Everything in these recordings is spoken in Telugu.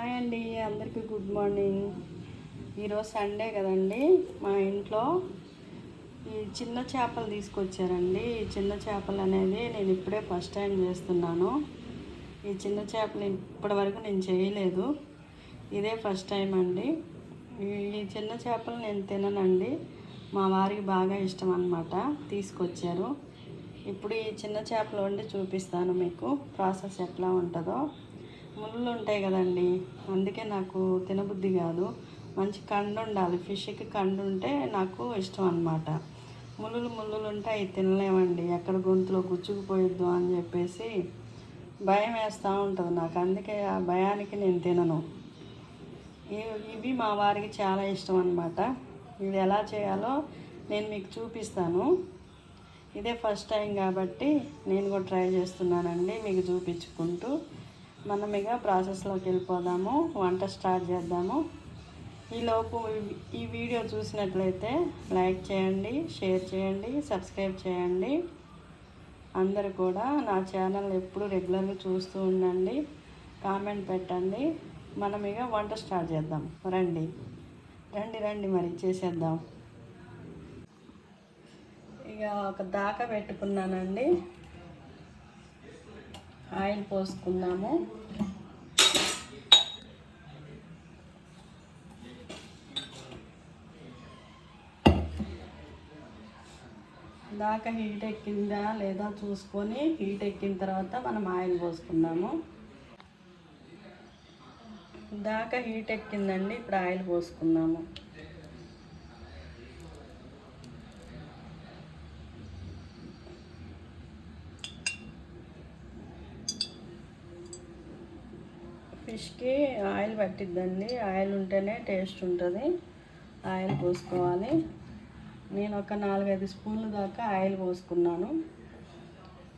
హాయ్ అండి, అందరికీ గుడ్ మార్నింగ్. ఈరోజు సండే కదండి. మా ఇంట్లో ఈ చిన్న చేపలు తీసుకొచ్చారండి. ఈ చిన్న చేపలు అనేది నేను ఇప్పుడే ఫస్ట్ టైం చేస్తున్నాను. ఈ చిన్న చేపలు ఇప్పటి వరకు నేను చేయలేదు, ఇదే ఫస్ట్ టైం అండి. ఈ చిన్న చేపలు నేను తిననండి, మా వారికి బాగా ఇష్టం అన్నమాట, తీసుకొచ్చారు. ఇప్పుడు ఈ చిన్న చేపలు వండి చూపిస్తాను మీకు, ప్రాసెస్ ఎట్లా ఉంటుందో. ముళ్ళు ఉంటాయి కదండి, అందుకే నాకు తినబుద్ధి కాదు. మంచి కండు ఉండాలి, ఫిష్కి కండు ఉంటే నాకు ఇష్టం అన్నమాట. ముళ్ళులు ఉంటే అవి తినలేమండి, ఎక్కడ గొంతులో గుచ్చుకుపోయిద్దు అని చెప్పేసి భయం వేస్తూ ఉంటుంది నాకు. అందుకే ఆ భయానికి నేను తినను. ఇవి మా వారికి చాలా ఇష్టం అన్నమాట. ఇది ఎలా చేయాలో నేను మీకు చూపిస్తాను. ఇదే ఫస్ట్ టైం కాబట్టి నేను కూడా ట్రై చేస్తున్నానండి మీకు చూపించుకుంటూ. మనం ఇక ప్రాసెస్లోకి వెళ్ళిపోదాము, వంట స్టార్ట్ చేద్దాము. ఈలోపు ఈ వీడియో చూసినట్లయితే లైక్ చేయండి, షేర్ చేయండి, సబ్స్క్రైబ్ చేయండి. అందరూ కూడా నా ఛానల్ ఎప్పుడు రెగ్యులర్గా చూస్తూ ఉండండి, కామెంట్ పెట్టండి. మనం ఇక వంట స్టార్ట్ చేద్దాం. రండి మరి చేసేద్దాం. ఇక ఒక దాకా పెట్టుకున్నానండి, ఆయిల్ పోసుకుందాము. దాకా హీట్ ఎక్కిందా లేదా చూసుకొని, హీట్ ఎక్కిన తర్వాత మనం ఆయిల్ పోసుకుందాము. దాకా హీట్ ఎక్కిందండి, ఇప్పుడు ఆయిల్ పోసుకుందాము. ఫిష్కి ఆయిల్ పట్టిద్దండి, ఆయిల్ ఉంటేనే టేస్ట్ ఉంటుంది. ఆయిల్ పోసుకోవాలి. నేను ఒక 4-5 స్పూన్లు దాకా ఆయిల్ పోసుకున్నాను.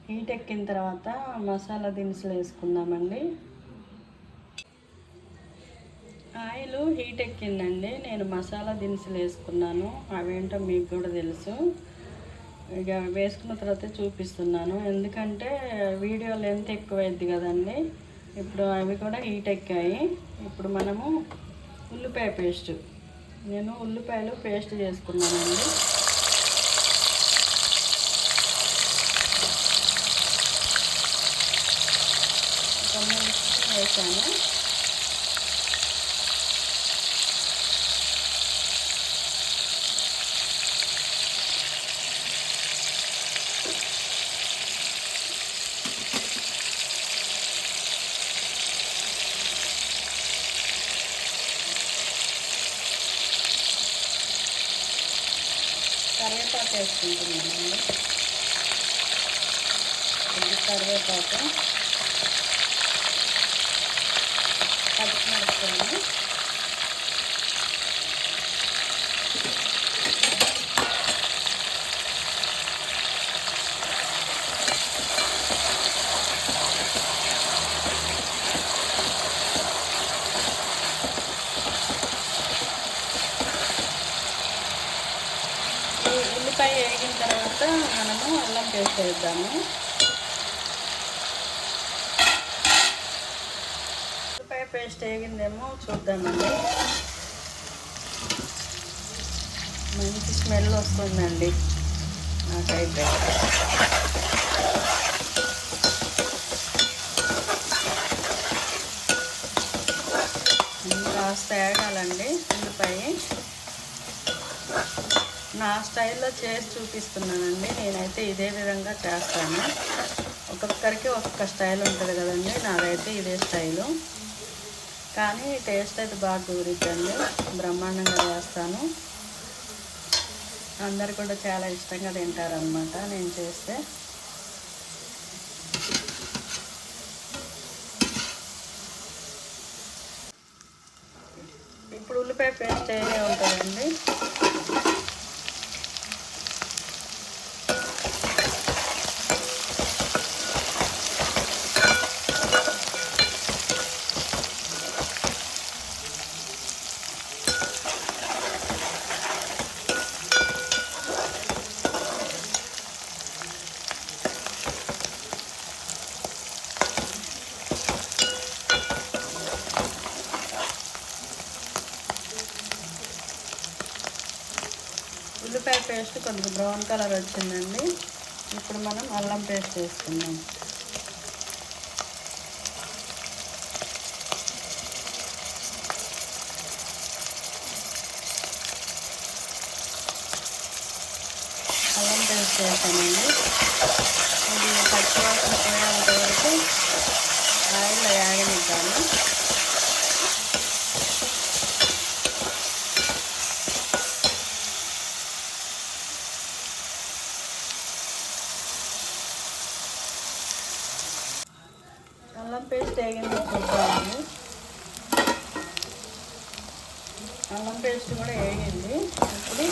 హీట్ ఎక్కిన తర్వాత మసాలా దినుసులు వేసుకుందామండి. ఆయిల్ హీట్ ఎక్కిందండి, నేను మసాలా దినుసులు వేసుకున్నాను. అవేంటో మీకు కూడా తెలుసు. ఇక వేసుకున్న తర్వాత చూపిస్తున్నాను, ఎందుకంటే వీడియో లెంత్ ఎక్కువైద్ది కదండి. ఇప్పుడు అవి కూడా హీట్ ఎక్కాయి. ఇప్పుడు మనము ఉల్లిపాయ పేస్ట్, నేను ఉల్లిపాయలు పేస్ట్ చేసుకున్నానండి. ఒక 3 స్పూన్లు వేసాను. కరివేపాకు వేసుకుంటున్నానండి. ఇది కరివేపాకు, పచ్చిమిరపకాయలు, ఉల్లిపాయ వేగిన తర్వాత మనము అల్లం పేస్ట్ వేద్దాము. ఉల్లిపాయ పేస్ట్ వేగిందేమో చూద్దామండి. మంచి స్మెల్ వస్తుందండి నాకైతే. కాస్త వేగాలండి ఉల్లిపాయ. నా స్టైల్లో చేసి చూపిస్తున్నానండి, నేనైతే ఇదే విధంగా చేస్తాను. ఒక్కొక్కరికి ఒక్కొక్క స్టైల్ ఉంటుంది కదండి, నాదైతే ఇదే స్టైలు. కానీ టేస్ట్ అయితే బాగా కుదిరిద్దండి, బ్రహ్మాండంగా చేస్తాను. అందరు కూడా చాలా ఇష్టంగా తింటారనమాట నేను చేస్తే. ఇప్పుడు ఉల్లిపాయ పేస్ట్ ఏ ఉంటుందండి. టమాటా పేస్ట్ కొద్దిగా బ్రౌన్ కలర్ వచ్చిందండి. ఇప్పుడు మనం అల్లం పేస్ట్ వేసుకుందాం. అల్లం పేస్ట్ వేసానండి. ఇది పచ్చివాసన పోయేంత వరకు ఆయిల్ యాగనిద్దాము. అల్లం పేస్ట్ వేగింది చూద్దాము. అల్లం పేస్ట్ కూడా వేగింది. ఇప్పుడు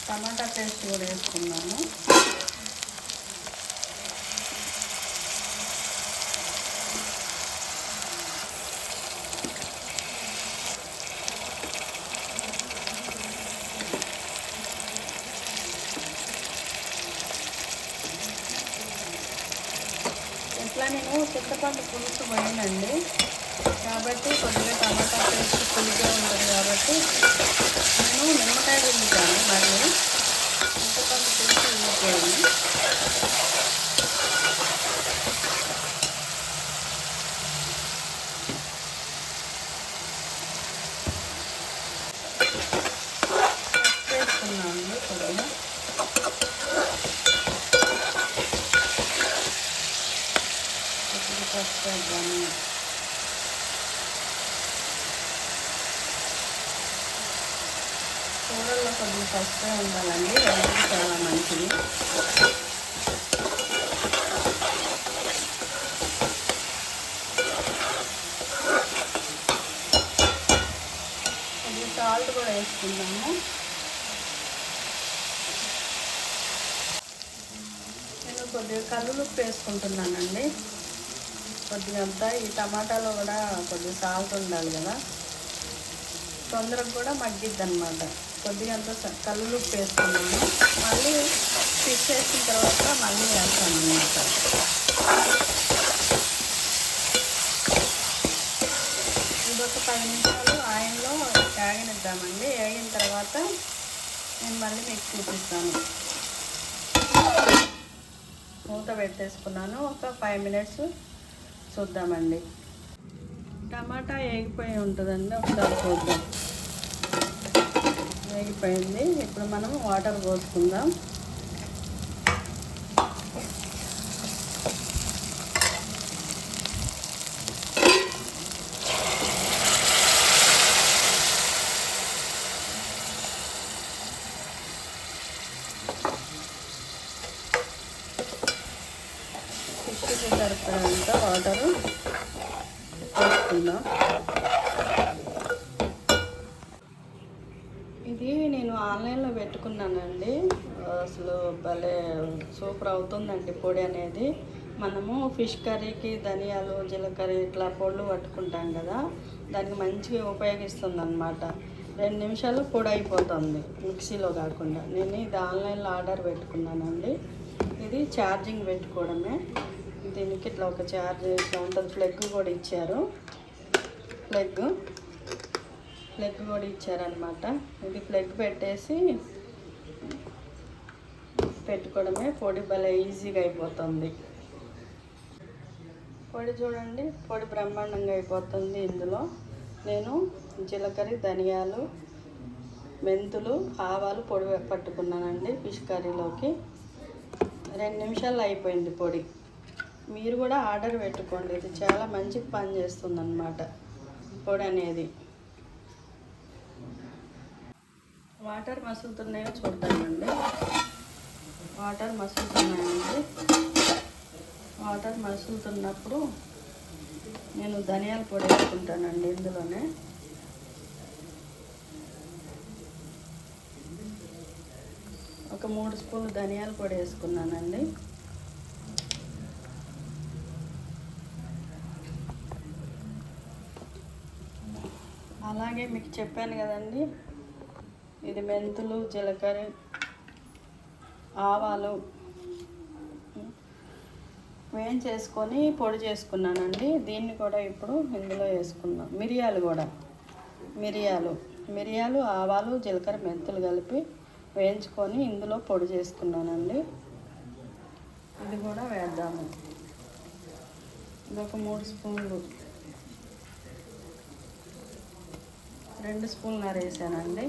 టమాటా పేస్ట్ కూడా వేసుకున్నాము. ఇట్లా నేను చింతపండు పులుసు పోయినండి కాబట్టి కొద్దిగా టమాటా పేస్ట్ పులుసుగా ఉంటుంది కాబట్టి నేను నిమ్మకాయ పిండుతాను. మళ్ళీ చింతపండు పులుసు వెళ్ళిపోయింది. వేసుకున్నాను కొద్దిగా. పసుపు వేద్దాము. కూరల్లో కొద్దిగా పసుపే ఉండాలండి, హెల్త్కి చాలా మంచిది. కొద్దిగా సాల్ట్ కూడా వేసుకుందాము. నేను కొద్దిగా కల్లుప్పు వేసుకుంటున్నానండి. కొద్దిగా అంతా ఈ టమాటాలో కూడా కొద్దిగా సాల్ట్ ఉండాలి కదా, తొందరగా కూడా మగ్గిద్ది అనమాట. కొద్దిగా అంతా కల్లుప్పు వేసుకున్నాము. మళ్ళీ ఫిష్ వేసిన తర్వాత మళ్ళీ వేస్తాను అనమాట. ఇదొక 10 నిమిషాలు ఆయిల్లో వేగనిద్దామండి. వేగిన తర్వాత నేను మళ్ళీ మీకు చూపిస్తాను. మూత పెట్టేసుకున్నాను. ఒక 5 మినిట్స్ చూద్దామండి. టమాటా వేగిపోయి ఉంటుందండి, ఒకసారి చూద్దాం. వేగిపోయింది. ఇప్పుడు మనం వాటర్ పోసుకుందాం. ఫిష్కి సరిపడంత వాటరు వేసుకుందాం. ఇది నేను ఆన్లైన్లో పెట్టుకున్నానండి. అసలు భలే సూపర్ అవుతుందండి పొడి అనేది. మనము ఫిష్ కర్రీకి ధనియాలు, జీలకర్ర ఇట్లా పొడులు పట్టుకుంటాం కదా, దానికి మంచిగా ఉపయోగిస్తుంది అన్నమాట. 2 నిమిషాలు పొడి అయిపోతుంది, మిక్సీలో కాకుండా. నేను ఇది ఆన్లైన్లో ఆర్డర్ పెట్టుకున్నానండి. ఇది ఛార్జింగ్ పెట్టుకోవడమే. దీనికి ఇట్లా ఒక ఛార్జ్ ఇట్లా ఉంటుంది. ప్లగ్ కూడా ఇచ్చారు. ప్లగ్ కూడా ఇచ్చారనమాట. ఇది ప్లగ్ పెట్టేసి పెట్టుకోవడమే. పొడి భలే ఈజీగా అయిపోతుంది. పొడి చూడండి, పొడి బ్రహ్మాండంగా అయిపోతుంది. ఇందులో నేను జీలకర్ర, ధనియాలు, మెంతులు, ఆవాలు పొడి పట్టుకున్నానండి ఫిష్ కర్రీలోకి. 2 నిమిషాల్లో అయిపోయింది పొడి. మీరు కూడా ఆర్డర్ పెట్టుకోండి. ఇది చాలా మంచి పని చేస్తుంది అన్నమాట పొడి అనేది. వాటర్ మసులుతున్నాయో చూద్దామండి. వాటర్ మసులుతున్నాయండి. వాటర్ మసులుతున్నప్పుడు నేను ధనియాల పొడి వేసుకుంటానండి ఇందులోనే. ఒక 3 స్పూన్లు ధనియాల పొడి వేసుకున్నానండి. అలాగే మీకు చెప్పాను కదండి, ఇది మెంతులు, జీలకర్ర, ఆవాలు వేయించేసుకొని పొడి చేసుకున్నానండి. దీన్ని కూడా ఇప్పుడు ఇందులో వేసుకున్నాం. మిరియాలు, ఆవాలు, జీలకర్ర, మెంతులు కలిపి వేయించుకొని ఇందులో పొడి చేసుకున్నానండి. ఇది కూడా వేద్దాము. ఇదొక 3 స్పూన్లు, 2 స్పూన్లు వేసానండి.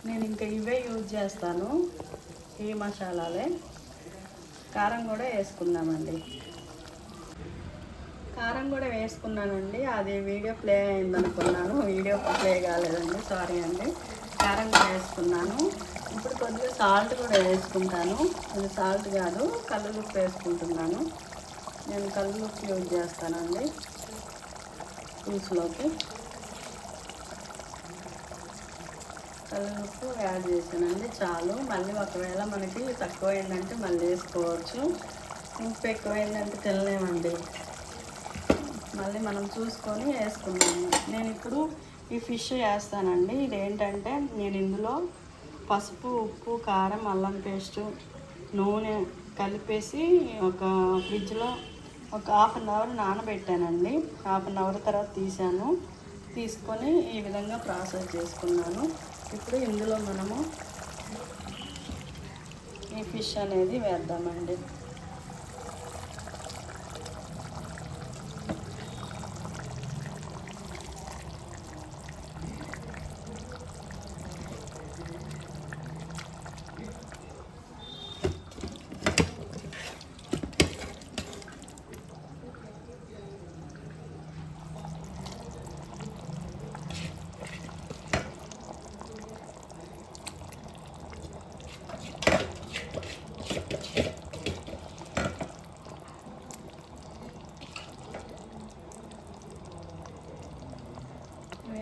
నేను ఇంకా ఇవే యూజ్ చేస్తాను, ఈ మసాలాలే. కారం కూడా వేసుకుందామండి. కారం కూడా వేసుకున్నానండి. అది వీడియో ప్లే అయిందనుకున్నాను, వీడియో ప్లే కాలేదండి, సారీ అండి. కారం కూడా వేసుకున్నాను. ఇప్పుడు కొద్దిగా సాల్ట్ కూడా వేసుకుంటాను. ఇది సాల్ట్ కాదు, కల్లుప్పు వేసుకుంటున్నాను. నేను కల్లుప్పు యూజ్ చేస్తానండి పులుసులోకి. కల్లుప్పు యాడ్ చేశానండి, చాలు. మళ్ళీ ఒకవేళ మనకి తక్కువైందంటే మళ్ళీ వేసుకోవచ్చు. ఉప్పు ఎక్కువైందంటే తినలేమండి, మళ్ళీ మనం చూసుకొని వేసుకున్నాము. నేను ఇప్పుడు ఈ ఫిష్ వేస్తానండి. ఇదేంటంటే నేను ఇందులో పసుపు, ఉప్పు, కారం, అల్లం పేస్టు, నూనె కలిపేసి ఒక ఫ్రిడ్జ్లో ఒక 1/2 అవర్ నానబెట్టానండి. 1/2 అవర్ తర్వాత తీసుకొని ఈ విధంగా ప్రాసెస్ చేసుకున్నాను. ఇప్పుడు ఇందులో మనము ఈ ఫిష్ అనేది వేద్దామండి.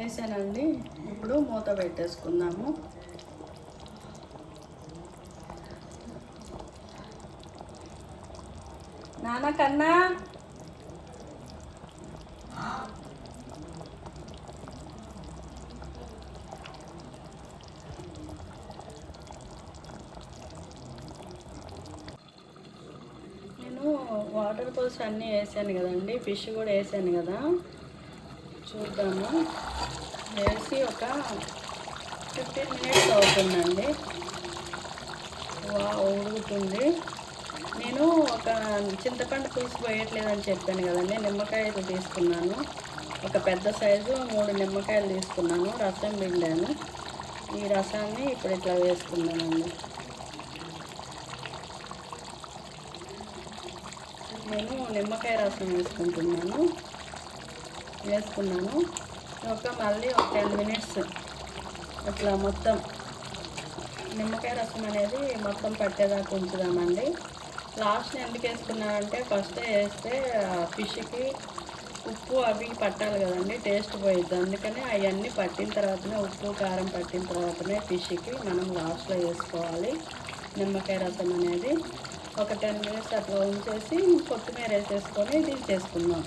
వేసానండి. ఇప్పుడు మూత పెట్టేసుకుందాము. నాన్నకన్నా నేను వాటర్ పులుసు అన్నీ వేసాను కదండి, ఫిష్ కూడా వేసాను కదా. చూద్దాము. వేసి ఒక 15 మినిట్స్ అవుతుందండి. ఉడుకుతుంది. నేను ఒక చింతపండు పులుసు పోయట్లేదని చెప్పాను కదండి, నిమ్మకాయలు తీసుకున్నాను. ఒక పెద్ద సైజు 3 నిమ్మకాయలు తీసుకున్నాను, రసం పిండాను. ఈ రసాన్ని ఇప్పుడు ఇట్లా వేసుకున్నానండి. నేను నిమ్మకాయ రసం వేసుకున్నాను. మళ్ళీ ఒక 10 మినిట్స్ ఇట్లా మొత్తం నిమ్మకాయ రసం అనేది మొత్తం పట్టేదాకా ఉంచుదామండి. లాస్ట్ ఎందుకు వేసుకున్నానంటే ఫస్ట్ వేస్తే ఫిష్కి ఉప్పు అవి పట్టాలి కదండి, టేస్ట్ పోయిద్ది. అందుకని అవన్నీ పట్టిన తర్వాతనే, ఉప్పు కారం పట్టిన తర్వాతనే ఫిష్కి మనం లాస్ట్లో వేసుకోవాలి నిమ్మకాయ రసం అనేది. ఒక 10 మినిట్స్ అట్లా ఉంచేసి కొత్తిమీర వేసేసుకొని దించేసుకుందాం.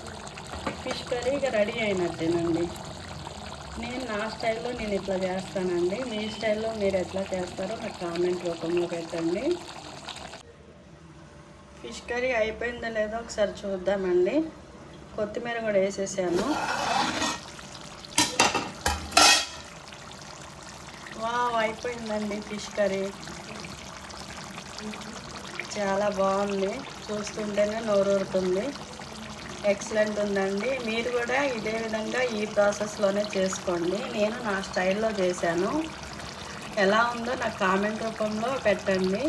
ఫిష్ కర్రీ ఇక రెడీ అయినట్టేనండి. నా స్టైల్లో నేను ఇట్లా చేస్తానండి. మీ స్టైల్లో మీరు ఎట్లా చేస్తారో నాకు కామెంట్ రూపంలో పెట్టండి. ఫిష్ కర్రీ అయిపోయిందో లేదో ఒకసారి చూద్దామండి. కొత్తిమీర కూడా వేసేసాను. వావ్, అయిపోయిందండి ఫిష్ కర్రీ. చాలా బాగుంది, చూస్తుంటేనే నోరూరుతుంది. ఎక్సలెంట్ ఉందండి. మీరు కూడా ఇదే విధంగా ఈ ప్రాసెస్లోనే చేసుకోండి. నేను నా స్టైల్లో చేశాను. ఎలా ఉందో నాకు కామెంట్ రూపంలో పెట్టండి.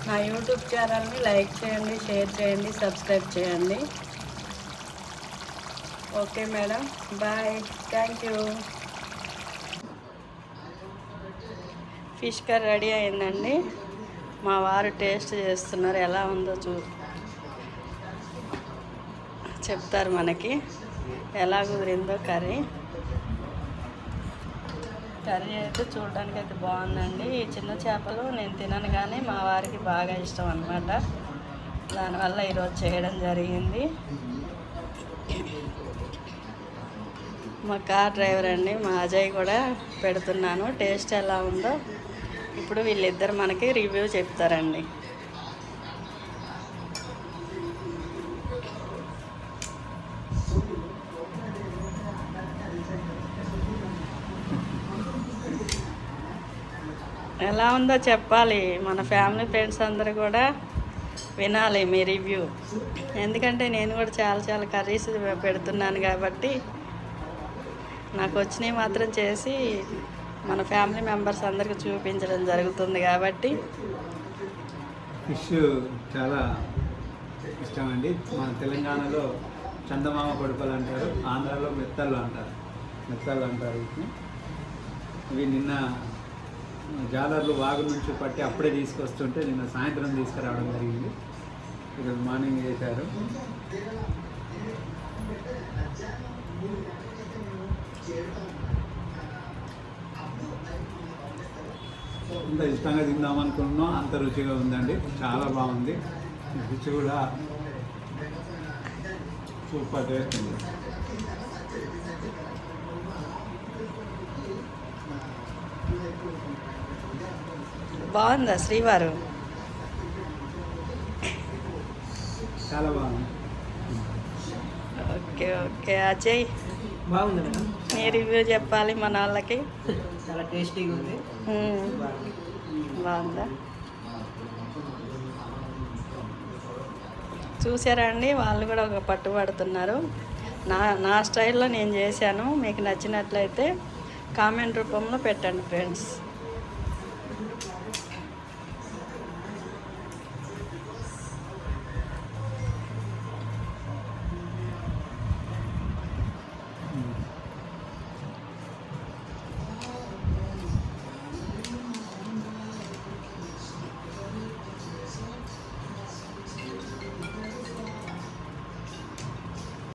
నా యూట్యూబ్ ఛానల్ని లైక్ చేయండి, షేర్ చేయండి, సబ్స్క్రైబ్ చేయండి. Okay madam, bye, thank you. Fish curry ready అయిందండి. మా వారు టేస్ట్ చేస్తున్నారు, ఎలా ఉందో చెప్తారు మనకి ఎలా కుదిరిందో. కర్రీ అయితే చూడడానికి అయితే బాగుందండి. ఈ చిన్న చేపలు నేను తినను, కానీ మా వారికి బాగా ఇష్టం అన్నమాట. దానివల్ల ఈరోజు చేయడం జరిగింది. మా కార్ డ్రైవర్ అండి, మా అజయ్ కూడా పెడుతున్నాను. టేస్ట్ ఎలా ఉందో ఇప్పుడు వీళ్ళిద్దరు మనకి రివ్యూ చెప్తారండి. ఎలా ఉందో చెప్పాలి, మన ఫ్యామిలీ ఫ్రెండ్స్ అందరూ కూడా వినాలి మీ రివ్యూ. ఎందుకంటే నేను కూడా చాలా కర్రీస్ పెడుతున్నాను కాబట్టి నాకు వచ్చినవి మాత్రం చేసి మన ఫ్యామిలీ మెంబర్స్ అందరికీ చూపించడం జరుగుతుంది కాబట్టి. ఫిష్ చాలా ఇష్టం అండి. మన తెలంగాణలో చందమామ కొడుకలు అంటారు, ఆంధ్రాలో మెత్తళ్ళు అంటారు. ఇవి నిన్న జాలర్లు వాగు నుంచి పట్టి అప్పుడే తీసుకొస్తుంటే నిన్న సాయంత్రం తీసుకురావడం జరిగింది. ఈరోజు మార్నింగ్ చేశారు. అంత ఇష్టంగా తిందామనుకున్నాం, అంత రుచిగా ఉందండి. చాలా బాగుంది. రుచి కూడా సూపర్ టేస్ట్ ఉంది. బాగుందా శ్రీవారు? చాలా బాగుంది. ఓకే అజయ్, బాగుంది మేడం. నీ రివ్యూ చెప్పాలి మన వాళ్ళకి. చాలా టేస్టీగా ఉంది. బాగుందా? చూసారా అండి, వాళ్ళు కూడా ఒక పట్టుబడుతున్నారు. నా స్టైల్లో నేను చేశాను. మీకు నచ్చినట్లయితే కామెంట్ రూపంలో పెట్టండి ఫ్రెండ్స్.